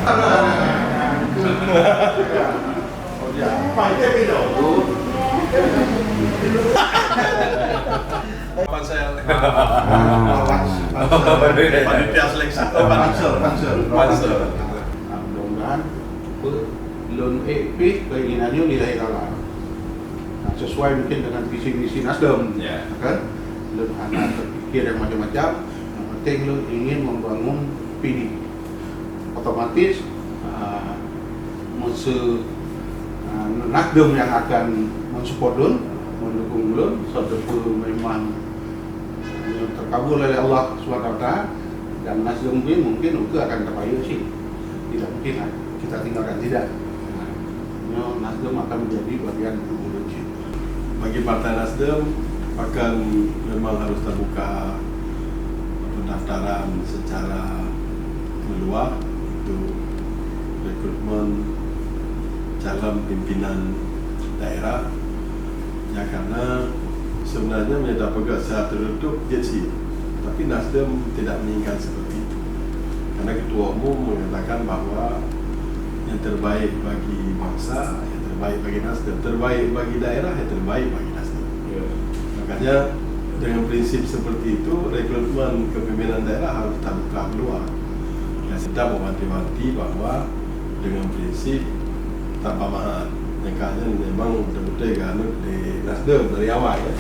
Oh ya, pakai video. Pansel. Panitia seleksi. Pansel. Mudah-mudahan belum keinginannya nilai kalah. Nah, sesuai mungkin dengan visi misi Nasdem, kan? Belum anak terpikir yang macam-macam. Yang penting lu ingin membangun PD. Otomatis Nasdem yang akan mensupport mendukung suatu memang terkabul oleh Allah SWT, dan Nasdem ini mungkin akan terbaik sih, tidak mungkin kita tinggalkan, tidak. Nasdem akan menjadi bagian ideologi. Bagi Partai Nasdem akan memang harus terbuka pendaftaran secara meluas untuk rekrutmen calon pimpinan daerah. Ya, karena sebenarnya menyatakan pegang secara tertutup JC, tapi Nasdem tidak menginginkan seperti itu. Karena Ketua Umum mengatakan bahwa yang terbaik bagi bangsa, yang terbaik bagi Nasdem, terbaik bagi daerah, yang terbaik bagi Nasdem. Makanya dengan prinsip seperti itu, rekrutmen kepimpinan daerah harus terbuka keluar. Ya, kita mewanti-wanti bahwa dengan prinsip tanpa mahal. Yang kaya memang betul-betul ganut di Nasdem dari awal ya.